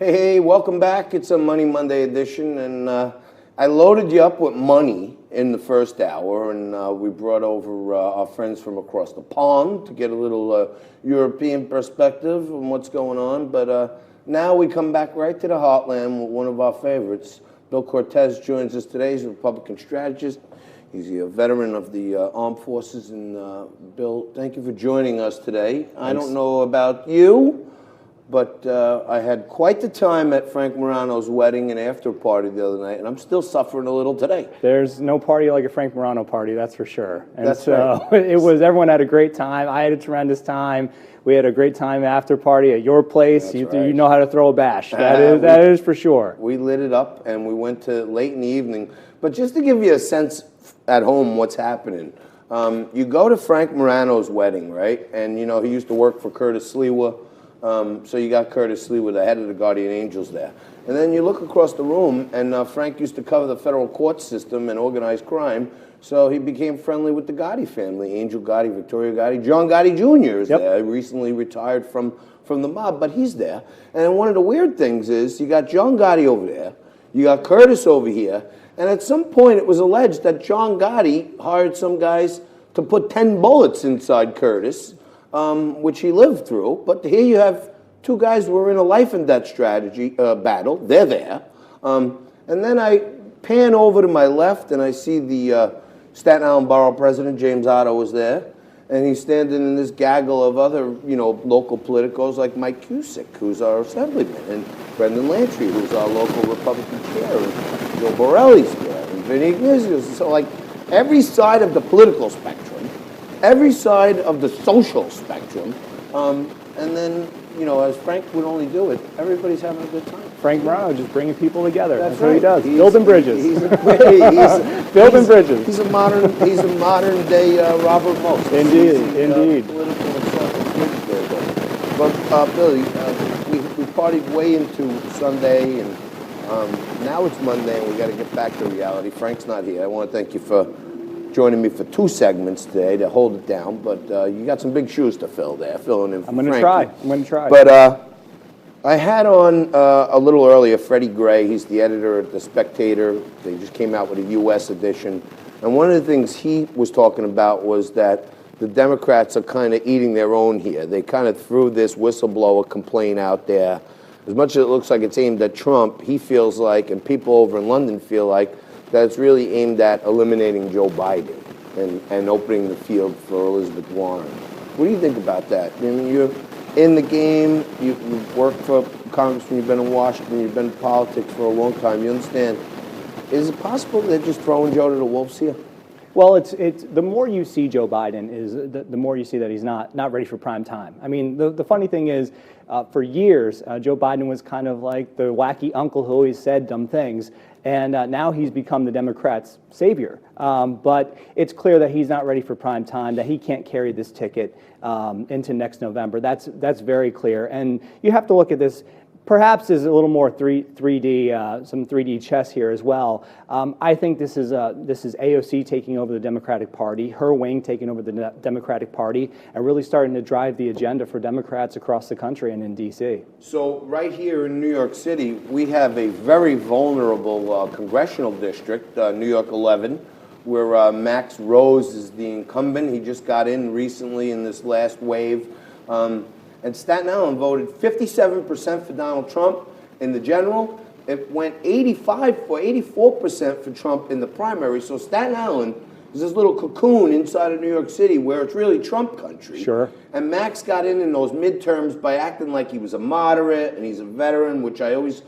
Hey, welcome back. It's a Money Monday edition, and I loaded you up with money in the first hour, and we brought over our friends from across the pond to get a little European perspective on what's going on. But now we come back right to the heartland with one of our favorites. Bill Cortez joins us today. He's a Republican strategist. He's a veteran of the armed forces. And Bill, thank you for joining us today. Thanks. I don't know about you, but I had quite the time at Frank Morano's wedding and after party the other night, and I'm still suffering a little today. There's no party like a Frank Morano party, that's for sure. And that's so right. Everyone had a great time. I had a tremendous time. We had a great time after party at your place. That's You right. know how to throw a bash. That is for sure. We lit it up, and we went to late in the evening. But just to give you a sense at home what's happening, you go to Frank Morano's wedding, right? And, you know, he used to work for Curtis Sliwa. So you got Curtis Sliwa, the head of the Guardian Angels there. And then you look across the room, and Frank used to cover the federal court system and organized crime, so he became friendly with the Gotti family, Angel Gotti, Victoria Gotti. John Gotti Jr. is there. He recently retired from the mob, but he's there. And one of the weird things is you got John Gotti over there, you got Curtis over here, and at some point it was alleged that John Gotti hired some guys to put 10 bullets inside Curtis, which he lived through. But here you have two guys who were in a life and death strategy battle. They're there. And then I pan over to my left, and I see the Staten Island Borough President, James Otto, was there. And he's standing in this gaggle of other, local politicos like Mike Cusick, who's our assemblyman, and Brendan Lantry, who's our local Republican chair, and Joe Borelli's there, and Vinny Iglesias. So, like, every side of the political spectrum, every side of the social spectrum, and then, as Frank would only do it, everybody's having a good time. Frank Morano just bringing people together. That's right. what he does. Building bridges. Building bridges. He's a modern day Robert Most. Indeed. Political and but Billy, we partied way into Sunday, and now it's Monday, and we got to get back to reality. Frank's not here. I want to thank you for joining me for 2 segments today to hold it down, but you got some big shoes to fill there, filling in for I'm going to try. But I had on a little earlier Freddie Gray. He's the editor at The Spectator. They just came out with a U.S. edition. And one of the things he was talking about was that the Democrats are kind of eating their own here. They kind of threw this whistleblower complaint out there. As much as it looks like it's aimed at Trump, he feels like, and people over in London feel like, that it's really aimed at eliminating Joe Biden and opening the field for Elizabeth Warren. What do you think about that? I mean, you're in the game, you've worked for Congressman, you've been in Washington, you've been in politics for a long time. You understand, is it possible they're just throwing Joe to the wolves here? Well, it's the more you see Joe Biden is the more you see that he's not ready for prime time. I mean, the funny thing is, for years, Joe Biden was kind of like the wacky uncle who always said dumb things, and now he's become the Democrats' savior. But it's clear that he's not ready for prime time, that he can't carry this ticket into next November. That's very clear, and you have to look at this. Perhaps is a little more 3D, some 3D chess here as well. I think this is AOC taking over the Democratic Party, her wing taking over the Democratic Party, and really starting to drive the agenda for Democrats across the country and in D.C. So right here in New York City, we have a very vulnerable congressional district, New York 11, where Max Rose is the incumbent. He just got in recently in this last wave. And Staten Island voted 57% for Donald Trump in the general. It went 84% for Trump in the primary. So Staten Island is this little cocoon inside of New York City where it's really Trump country. Sure. And Max got in those midterms by acting like he was a moderate and he's a veteran, which I always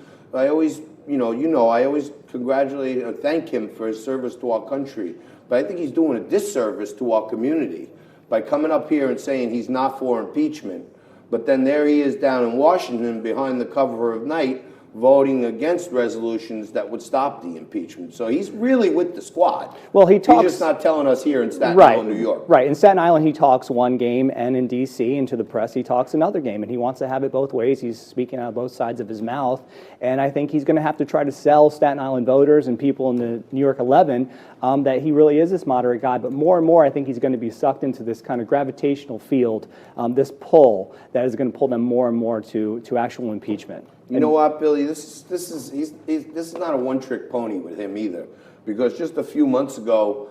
congratulate and thank him for his service to our country. But I think he's doing a disservice to our community by coming up here and saying he's not for impeachment. But then there he is down in Washington behind the cover of night voting against resolutions that would stop the impeachment. So he's really with the squad. Well, he's just not telling us here in Staten Island, New York. Right. In Staten Island, he talks one game, and in D.C. and to the press, he talks another game, and he wants to have it both ways. He's speaking out of both sides of his mouth, and I think he's going to have to try to sell Staten Island voters and people in the New York 11 that he really is this moderate guy. But more and more, I think he's going to be sucked into this kind of gravitational field, this pull that is going to pull them more and more to actual impeachment. You know what, Billy? This is not a one-trick pony with him either, because just a few months ago,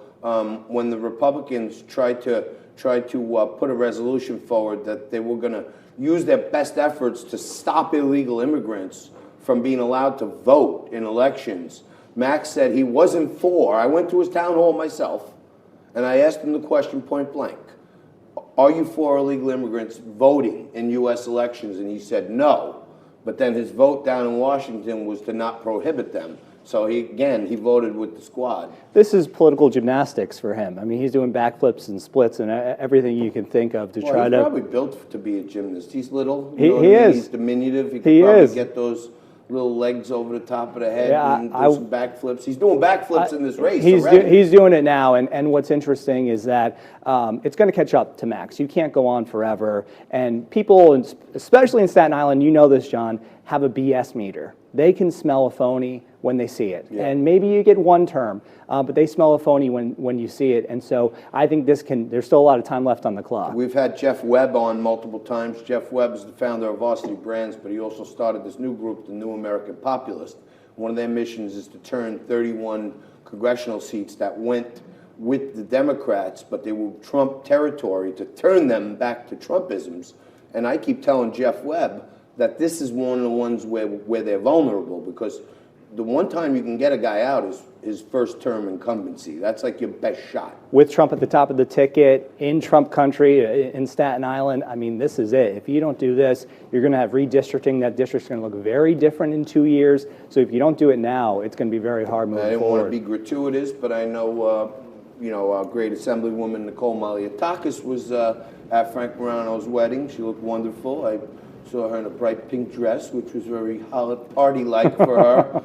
when the Republicans tried to put a resolution forward that they were going to use their best efforts to stop illegal immigrants from being allowed to vote in elections, Max said he wasn't for. I went to his town hall myself, and I asked him the question point blank: are you for illegal immigrants voting in U.S. elections? And he said no. But then his vote down in Washington was to not prohibit them. So he voted with the squad. This is political gymnastics for him. I mean, he's doing backflips and splits and everything you can think of to try to. He's probably built to be a gymnast. He's little. He is. He's diminutive. He could probably get those little legs over the top of the head and do some backflips. He's doing backflips in this race He's doing it now, and what's interesting is that it's going to catch up to Max. You can't go on forever, and people, especially in Staten Island, you know this, John, have a BS meter. They can smell a phony when they see it. Yeah. And maybe you get one term, but they smell a phony when you see it. And so I think there's still a lot of time left on the clock. We've had Jeff Webb on multiple times. Jeff Webb is the founder of Varsity Brands, but he also started this new group, the New American Populist. One of their missions is to turn 31 congressional seats that went with the Democrats, but they were Trump territory, to turn them back to Trumpisms. And I keep telling Jeff Webb that this is one of the ones where they're vulnerable, because the one time you can get a guy out is his first term incumbency. That's like your best shot. With Trump at the top of the ticket, in Trump country, in Staten Island, I mean, this is it. If you don't do this, you're going to have redistricting. That district's going to look very different in 2 years. So if you don't do it now, it's going to be very hard moving forward. I didn't want to be gratuitous, but I know, our great Assemblywoman Nicole Malliotakis was at Frank Morano's wedding. She looked wonderful. I saw her in a bright pink dress, which was very party-like for her.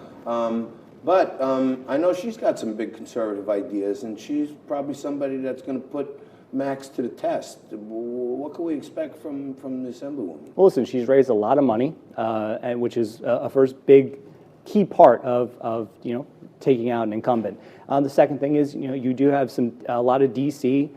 But I know she's got some big conservative ideas, and she's probably somebody that's going to put Max to the test. What can we expect from the Assemblywoman? Well, listen, she's raised a lot of money, and which is a first big key part of taking out an incumbent. The second thing is, you do have a lot of DC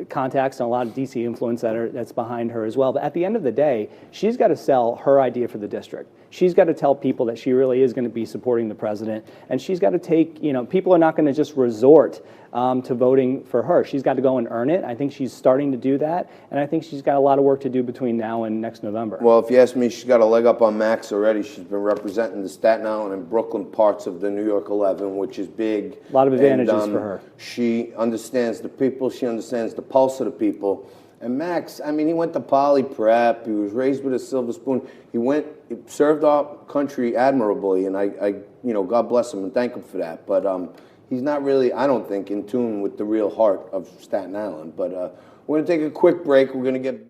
contacts and a lot of DC influence that's behind her as well. But at the end of the day, she's got to sell her idea for the district. She's got to tell people that she really is going to be supporting the president, and she's got to take, people are not going to just resort to voting for her. She's got to go and earn it. I think she's starting to do that, and I think she's got a lot of work to do between now and next November. Well, if you ask me, she's got a leg up on Max already. She's been representing the Staten Island and Brooklyn parts of the New York 11, which is big. A lot of advantages for her. She understands the people. She understands the pulse of the people. And Max, I mean, he went to Poly Prep. He was raised with a silver spoon. He served our country admirably, and I God bless him and thank him for that. But he's not really, I don't think, in tune with the real heart of Staten Island. But we're going to take a quick break. We're going to get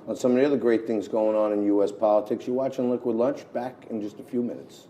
on some of the other great things going on in U.S. politics. You're watching Liquid Lunch. Back in just a few minutes.